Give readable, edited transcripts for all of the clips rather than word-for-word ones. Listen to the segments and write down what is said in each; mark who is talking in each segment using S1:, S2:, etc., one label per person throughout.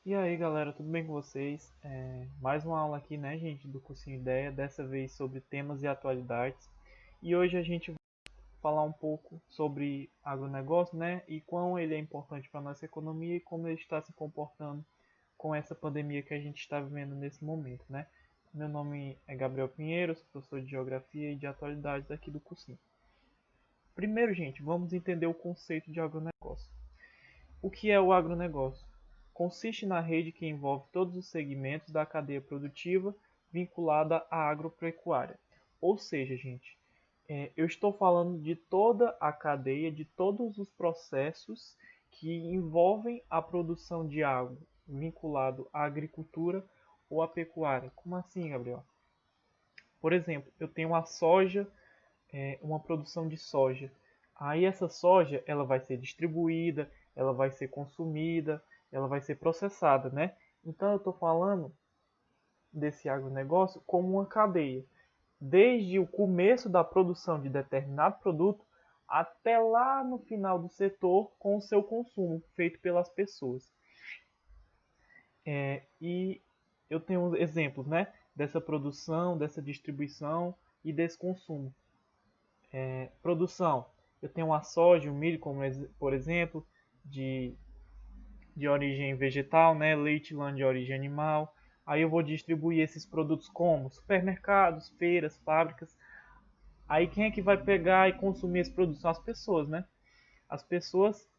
S1: E aí galera, tudo bem com vocês? Mais uma aula aqui, né, gente, do cursinho Ideia, dessa vez sobre temas e atualidades. E hoje a gente vai falar um pouco sobre agronegócio, né, e quão ele é importante para a nossa economia e como ele está se comportando com essa pandemia que a gente está vivendo nesse momento, né. Meu nome é Gabriel Pinheiro, sou professor de Geografia e de Atualidades aqui do cursinho. Primeiro, gente, vamos entender o conceito de agronegócio. O que é o agronegócio? Consiste na rede que envolve todos os segmentos da cadeia produtiva vinculada à agropecuária. Ou seja, gente, eu estou falando de toda a cadeia, de todos os processos que envolvem a produção de água vinculado à agricultura ou à pecuária. Como assim, Gabriel? Por exemplo, eu tenho a soja, uma produção de soja. Aí essa soja ela vai ser distribuída, ela vai ser consumida, ela vai ser processada, né? Então eu estou falando desse agronegócio como uma cadeia, desde o começo da produção de determinado produto até lá no final do setor com o seu consumo feito pelas pessoas. E eu tenho exemplos, né, dessa produção, dessa distribuição e desse consumo. Produção, eu tenho a soja, o milho, como por exemplo, de, de origem vegetal, né? Leite e lã de origem animal. Aí eu vou distribuir esses produtos como supermercados, feiras, fábricas. Aí quem é que vai pegar e consumir esse produto? São as pessoas, né? As pessoas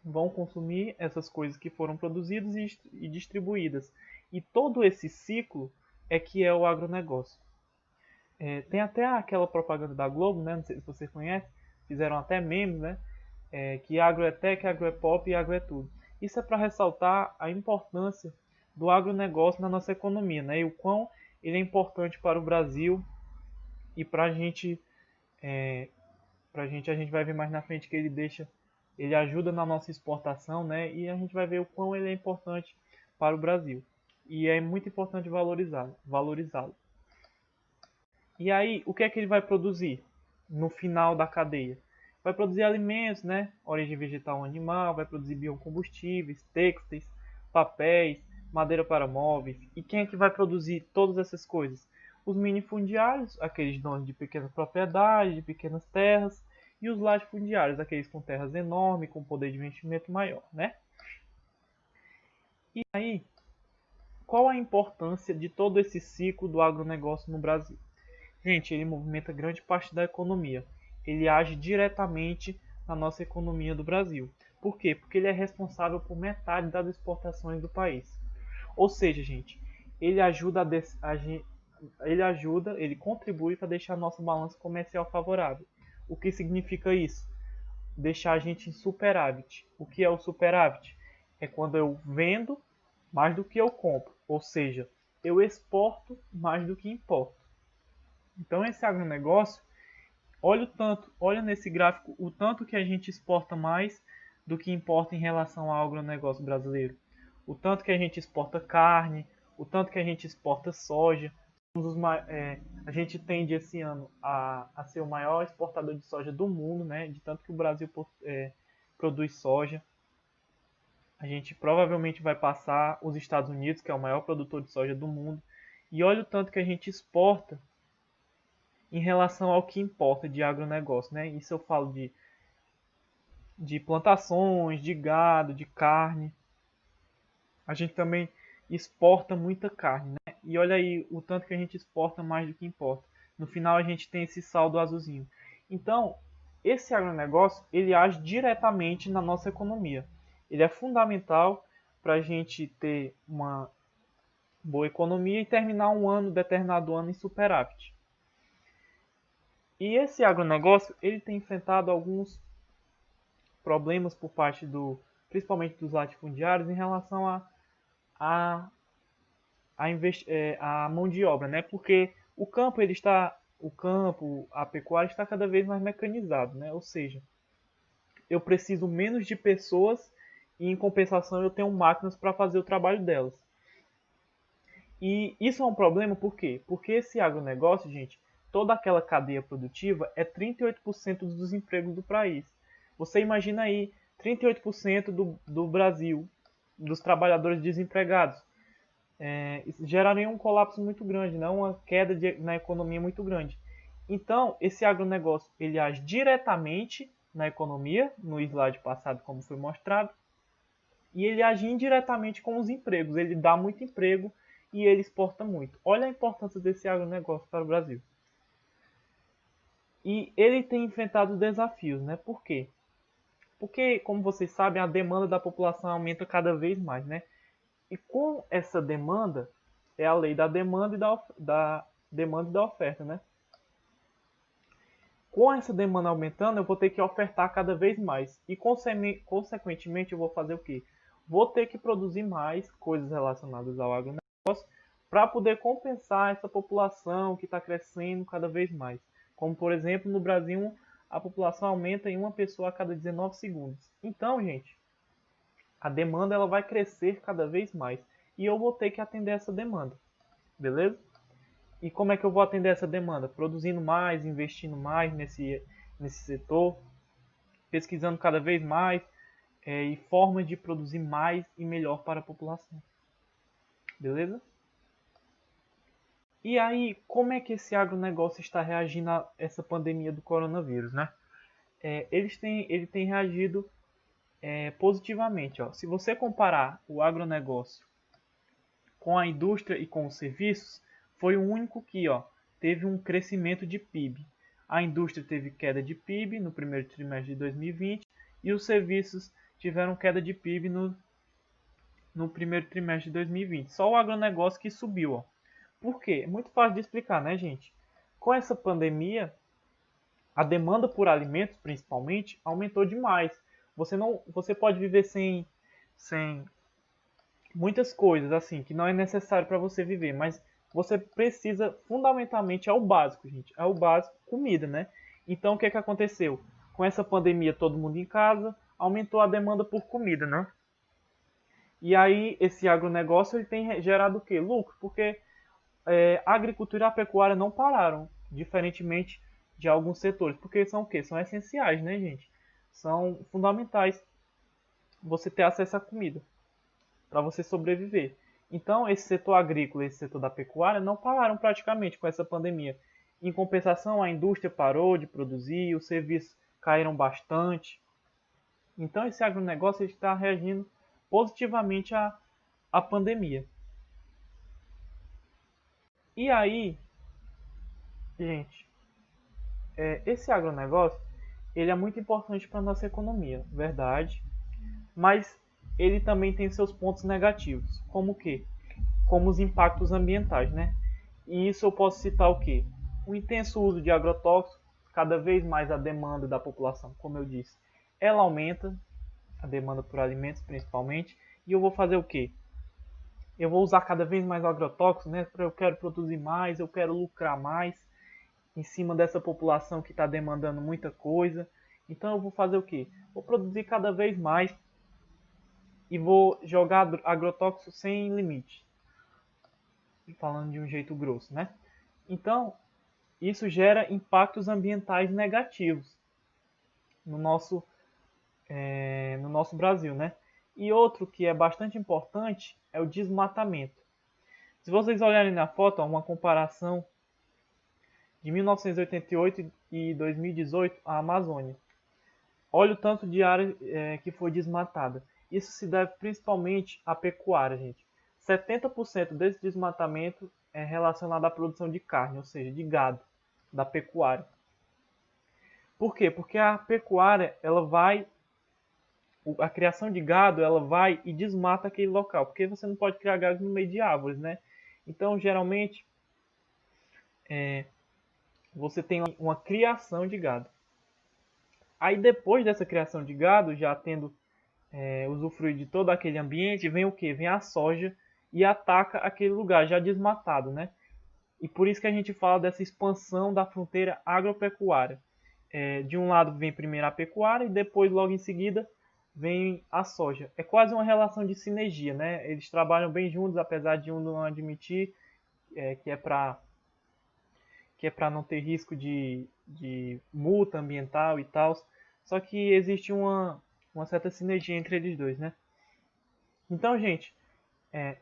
S1: vão consumir essas coisas que foram produzidas e distribuídas. E todo esse ciclo é que é o agronegócio. Tem até aquela propaganda da Globo, né? Não sei se você conhece, fizeram até memes, né? Que agro é tech, agro é pop e agro é tudo. Isso é para ressaltar a importância do agronegócio na nossa economia, né? E o quão ele é importante para o Brasil e para a gente vai ver mais na frente que ele ajuda na nossa exportação, né? E a gente vai ver o quão ele é importante para o Brasil. E é muito importante valorizá-lo. E aí, o que é que ele vai produzir no final da cadeia? Vai produzir alimentos, né? Origem vegetal ou animal, vai produzir biocombustíveis, têxteis, papéis, madeira para móveis. E quem é que vai produzir todas essas coisas? Os minifundiários, aqueles donos de pequenas propriedades, de pequenas terras, e os latifundiários, aqueles com terras enormes, com poder de investimento maior, né? E aí, qual a importância de todo esse ciclo do agronegócio no Brasil? Gente, ele movimenta grande parte da economia. Ele age diretamente na nossa economia do Brasil. Por quê? Porque ele é responsável por metade das exportações do país. Ou seja, gente, ele ajuda ele contribui para deixar nosso balanço comercial favorável. O que significa isso? Deixar a gente em superávit. O que é o superávit? É quando eu vendo mais do que eu compro, ou seja, eu exporto mais do que importo. Então esse agronegócio, olha nesse gráfico o tanto que a gente exporta mais do que importa em relação ao agronegócio brasileiro. O tanto que a gente exporta carne, o tanto que a gente exporta soja. A gente tende esse ano a ser o maior exportador de soja do mundo, né? De tanto que o Brasil produz soja. A gente provavelmente vai passar os Estados Unidos, que é o maior produtor de soja do mundo. E olha o tanto que a gente exporta em relação ao que importa de agronegócio, né? Isso eu falo de plantações, de gado, de carne. A gente também exporta muita carne, né? E olha aí o tanto que a gente exporta mais do que importa. No final a gente tem esse saldo azulzinho. Então, esse agronegócio, ele age diretamente na nossa economia. Ele é fundamental para a gente ter uma boa economia e terminar um ano, determinado ano, em superávit. E esse agronegócio, ele tem enfrentado alguns problemas por parte principalmente dos latifundiários em relação a, a mão de obra, né? Porque o campo, a pecuária está cada vez mais mecanizado, né? Ou seja, eu preciso menos de pessoas e em compensação eu tenho máquinas para fazer o trabalho delas. E isso é um problema por quê? Porque esse agronegócio, gente, toda aquela cadeia produtiva é 38% dos empregos do país. Você imagina aí, 38% do Brasil dos trabalhadores desempregados. Isso geraria um colapso muito grande, né? Uma queda na economia muito grande. Então, esse agronegócio ele age diretamente na economia, no slide passado, como foi mostrado, e ele age indiretamente com os empregos. Ele dá muito emprego e ele exporta muito. Olha a importância desse agronegócio para o Brasil. E ele tem enfrentado desafios, né? Por quê? Porque, como vocês sabem, a demanda da população aumenta cada vez mais, né? E com essa demanda, é a lei da demanda e da oferta, né? Com essa demanda aumentando, eu vou ter que ofertar cada vez mais. E, consequentemente, eu vou fazer o quê? Vou ter que produzir mais coisas relacionadas ao agronegócio para poder compensar essa população que está crescendo cada vez mais. Como, por exemplo, no Brasil, a população aumenta em uma pessoa a cada 19 segundos. Então, gente, a demanda ela vai crescer cada vez mais. E eu vou ter que atender essa demanda. Beleza? E como é que eu vou atender essa demanda? Produzindo mais, investindo mais nesse setor, pesquisando cada vez mais e formas de produzir mais e melhor para a população. Beleza? E aí, como é que esse agronegócio está reagindo a essa pandemia do coronavírus, né? Ele tem reagido positivamente. Ó. Se você comparar o agronegócio com a indústria e com os serviços, foi o único que teve um crescimento de PIB. A indústria teve queda de PIB no primeiro trimestre de 2020 e os serviços tiveram queda de PIB no primeiro trimestre de 2020. Só o agronegócio que subiu. Ó. Por quê? É muito fácil de explicar, né, gente? Com essa pandemia, a demanda por alimentos, principalmente, aumentou demais. Você pode viver sem muitas coisas assim que não é necessário para você viver, mas você precisa fundamentalmente é o básico, gente. É o básico, comida, né? Então o que é que aconteceu? Com essa pandemia, todo mundo em casa, aumentou a demanda por comida, né? E aí esse agronegócio ele tem gerado o quê? Lucro, porque a agricultura e a pecuária não pararam, diferentemente de alguns setores, porque são o quê? São essenciais, né, gente? São fundamentais você ter acesso à comida para você sobreviver. Então, esse setor agrícola e esse setor da pecuária não pararam praticamente com essa pandemia. Em compensação, a indústria parou de produzir, os serviços caíram bastante. Então, esse agronegócio está reagindo positivamente à pandemia. E aí, gente, esse agronegócio ele é muito importante para a nossa economia, verdade, mas ele também tem seus pontos negativos, como o quê? Como os impactos ambientais, né? E isso eu posso citar o quê? O intenso uso de agrotóxicos, cada vez mais a demanda da população, como eu disse, ela aumenta, a demanda por alimentos principalmente, e eu vou fazer o quê? Eu vou usar cada vez mais agrotóxicos, né? Eu quero produzir mais, eu quero lucrar mais em cima dessa população que está demandando muita coisa. Então eu vou fazer o quê? Vou produzir cada vez mais e vou jogar agrotóxicos sem limite. Falando de um jeito grosso, né? Então, isso gera impactos ambientais negativos no nosso Brasil, né? E outro que é bastante importante é o desmatamento. Se vocês olharem na foto, uma comparação de 1988 e 2018, a Amazônia. Olha o tanto de área que foi desmatada. Isso se deve principalmente à pecuária, gente. 70% desse desmatamento é relacionado à produção de carne, ou seja, de gado, da pecuária. Por quê? Porque a pecuária, a criação de gado, ela vai e desmata aquele local, porque você não pode criar gado no meio de árvores, né? Então, geralmente, você tem uma criação de gado. Aí, depois dessa criação de gado, já tendo usufruído de todo aquele ambiente, vem o quê? Vem a soja e ataca aquele lugar já desmatado, né? E por isso que a gente fala dessa expansão da fronteira agropecuária. De um lado vem primeiro a pecuária e depois, logo em seguida, vem a soja. É quase uma relação de sinergia, né? Eles trabalham bem juntos, apesar de um não admitir que é para não ter risco de multa ambiental e tal. Só que existe uma certa sinergia entre eles dois, né? Então, gente,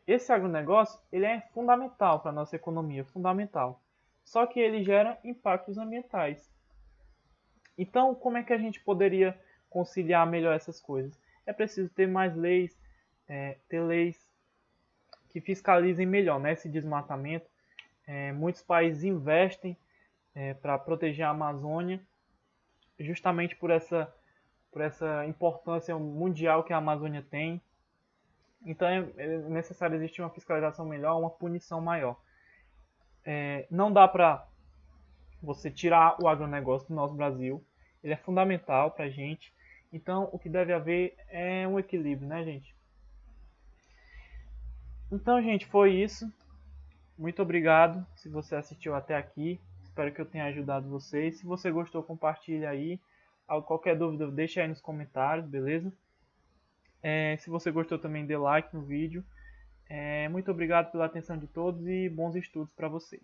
S1: esse agronegócio ele é fundamental para a nossa economia, fundamental. Só que ele gera impactos ambientais. Então, como é que a gente poderia conciliar melhor essas coisas? É preciso ter mais leis, ter leis que fiscalizem melhor, né, esse desmatamento. Muitos países investem para proteger a Amazônia, justamente por essa importância mundial que a Amazônia tem. Então é necessário existir uma fiscalização melhor, uma punição maior. Não dá para você tirar o agronegócio do nosso Brasil. Ele é fundamental para a gente. Então o que deve haver é um equilíbrio, né, gente? Então, gente, foi isso. Muito obrigado se você assistiu até aqui. Espero que eu tenha ajudado vocês. Se você gostou, compartilha aí. Qualquer dúvida, deixa aí nos comentários, beleza? Se você gostou também, dê like no vídeo. Muito obrigado pela atenção de todos e bons estudos para vocês.